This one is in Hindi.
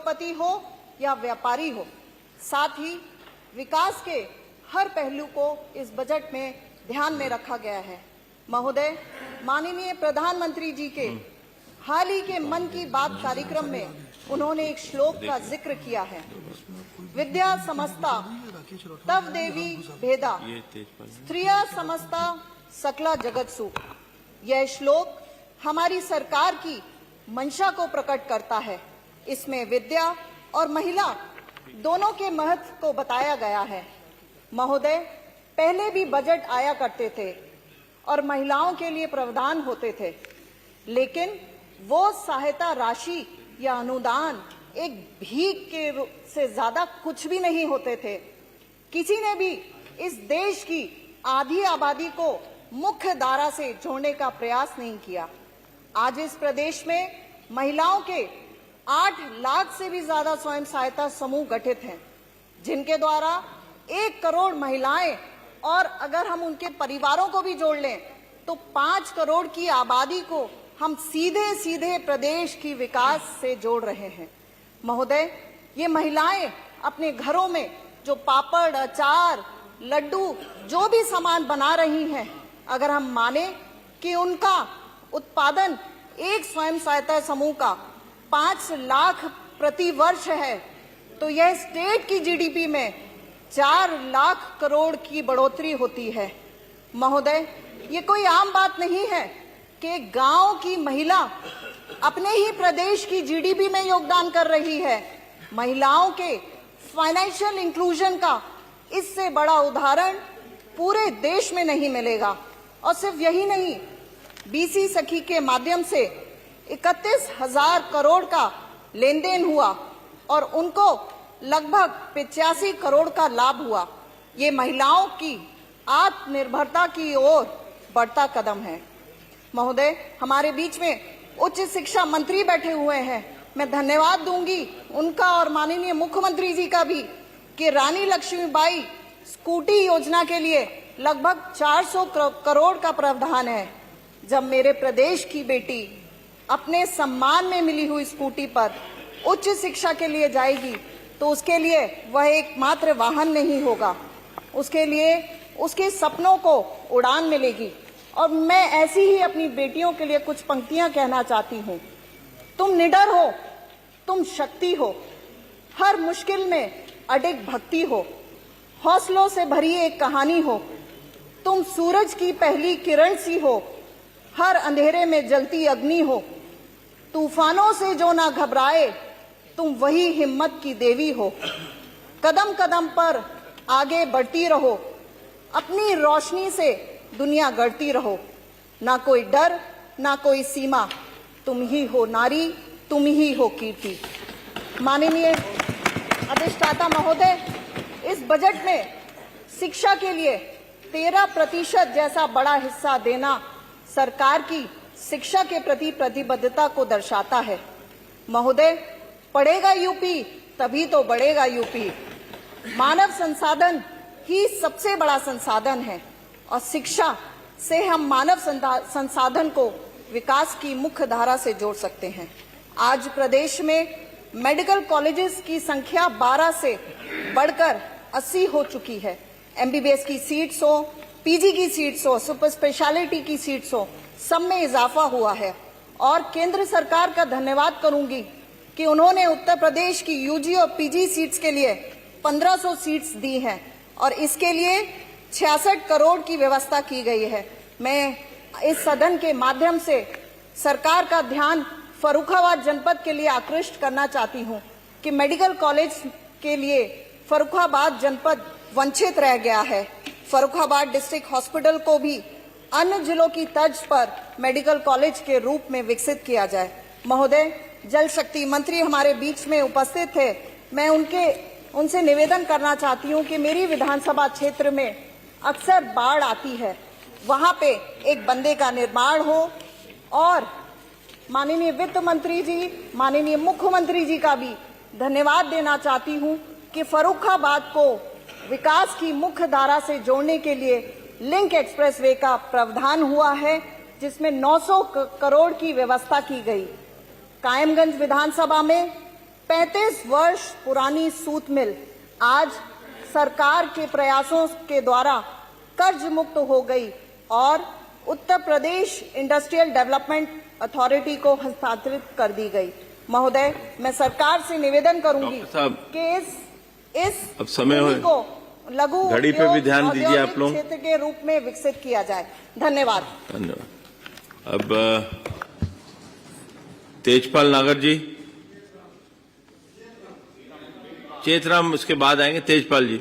उद्योगपति हो या व्यापारी हो, साथ ही विकास के हर पहलू को इस बजट में ध्यान में रखा गया है। महोदय, माननीय प्रधानमंत्री जी के हाल ही के मन की बात कार्यक्रम में उन्होंने एक श्लोक का जिक्र किया है, विद्या समस्ता तव देवी भेदा, स्त्रिया समस्ता सकला जगत्सु। यह श्लोक हमारी सरकार की मंशा को प्रकट करता है। इसमें विद्या और महिला दोनों के महत्व को बताया गया है। महोदय, पहले भी बजट आया करते थे और महिलाओं के लिए प्रावधान होते थे, लेकिन वो सहायता राशि या अनुदान एक भीख के से ज्यादा कुछ भी नहीं होते थे। किसी ने भी इस देश की आधी आबादी को मुख्य धारा से जोड़ने का प्रयास नहीं किया। आज इस प्रदेश में महिलाओं के 8 लाख से भी ज्यादा स्वयं सहायता समूह गठित हैं, जिनके द्वारा 1 करोड़ महिलाएं, और अगर हम उनके परिवारों को भी जोड़ लें तो 5 करोड़ की आबादी को हम सीधे सीधे प्रदेश की विकास से जोड़ रहे हैं। महोदय, ये महिलाएं अपने घरों में जो पापड़, अचार, लड्डू, जो भी सामान बना रही हैं, अगर हम माने कि उनका उत्पादन एक स्वयं सहायता समूह का 5 लाख प्रति वर्ष है, तो यह स्टेट की जीडीपी में 4 लाख करोड़ की बढ़ोतरी होती है। महोदय, ये कोई आम बात नहीं है कि गांव की महिला अपने ही प्रदेश की जीडीपी में योगदान कर रही है। महिलाओं के फाइनेंशियल इंक्लूजन का इससे बड़ा उदाहरण पूरे देश में नहीं मिलेगा। और सिर्फ यही नहीं, बीसी सखी के माध्यम से 31,000 करोड़ का लेन देन हुआ और उनको लगभग 85 करोड़ का लाभ हुआ। ये महिलाओं की आत्मनिर्भरता की ओर बढ़ता कदम है। महोदय, हमारे बीच में उच्च शिक्षा मंत्री बैठे हुए हैं। मैं धन्यवाद दूंगी उनका और माननीय मुख्यमंत्री जी का भी कि रानी लक्ष्मीबाई स्कूटी योजना के लिए लगभग 400 करोड़ का प्रावधान है। जब मेरे प्रदेश की बेटी अपने सम्मान में मिली हुई स्कूटी पर उच्च शिक्षा के लिए जाएगी तो उसके लिए वह एकमात्र वाहन नहीं होगा, उसके लिए उसके सपनों को उड़ान मिलेगी। और मैं ऐसी ही अपनी बेटियों के लिए कुछ पंक्तियां कहना चाहती हूँ। तुम निडर हो, तुम शक्ति हो, हर मुश्किल में अडिग भक्ति हो, हौसलों से भरी एक कहानी हो, तुम सूरज की पहली किरण सी हो, हर अंधेरे में जलती अग्नि हो, तूफानों से जो ना घबराए, तुम वही हिम्मत की देवी हो। कदम कदम पर आगे बढ़ती रहो, अपनी रोशनी से दुनिया गढ़ती रहो। ना कोई डर, ना कोई सीमा, तुम ही हो नारी, तुम ही हो कीर्ति। माननीय अधिष्ठाता महोदय, इस बजट में शिक्षा के लिए 13% जैसा बड़ा हिस्सा देना सरकार की शिक्षा के प्रति प्रतिबद्धता को दर्शाता है। महोदय, पढ़ेगा यूपी तभी तो बढ़ेगा यूपी। मानव संसाधन ही सबसे बड़ा संसाधन है और शिक्षा से हम मानव संसाधन को विकास की मुख्य धारा से जोड़ सकते हैं। आज प्रदेश में मेडिकल कॉलेजेस की संख्या 12 से बढ़कर 80 हो चुकी है। एमबीबीएस की सीट्स हो, पीजी की सीट्स हो, सुपर स्पेशलिटी की सीट्स हो, सब में इजाफा हुआ है। और केंद्र सरकार का धन्यवाद करूंगी कि उन्होंने उत्तर प्रदेश की यूजी और पीजी सीट्स के लिए 1500 सीट्स दी हैं और इसके लिए 66 करोड़ की व्यवस्था की गई है। मैं इस सदन के माध्यम से सरकार का ध्यान फर्रुखाबाद जनपद के लिए आकृष्ट करना चाहती हूं कि मेडिकल कॉलेज के लिए फर्रुखाबाद जनपद वंचित रह गया है। फर्रुखाबाद डिस्ट्रिक्ट हॉस्पिटल को भी अन्य जिलों की तर्ज पर मेडिकल कॉलेज के रूप में विकसित किया जाए। महोदय, जल शक्ति मंत्री हमारे बीच में उपस्थित थे। मैं उनसे निवेदन करना चाहती हूं कि मेरी विधानसभा क्षेत्र में अक्सर बाढ़ आती है, वहां पे एक बंदे का निर्माण हो और माननीय वित्त मंत्री जी, माननीय मुख्यमंत्री जी का भी धन्यवाद देना चाहती हूं कि फर्रुखाबाद को विकास की मुख्य धारा से जोड़ने के लिए लिंक एक्सप्रेसवे का प्रावधान हुआ है, जिसमें 900 करोड़ की व्यवस्था की गई। कायमगंज विधानसभा में 35 वर्ष पुरानी सूत मिल आज सरकार के प्रयासों के द्वारा कर्ज मुक्त हो गई और Uttar Pradesh industrial development authority को हस्तांतरित कर दी गई। महोदय, मैं सरकार से निवेदन करूंगी कि इस अब समय भूमि को लघु घड़ी पे भी ध्यान दीजिए आप लोग। क्षेत्र के रूप में विकसित किया जाए। धन्यवाद। धन्यवाद। अब तेजपाल नागर जी, चेतराम उसके बाद आएंगे। तेजपाल जी।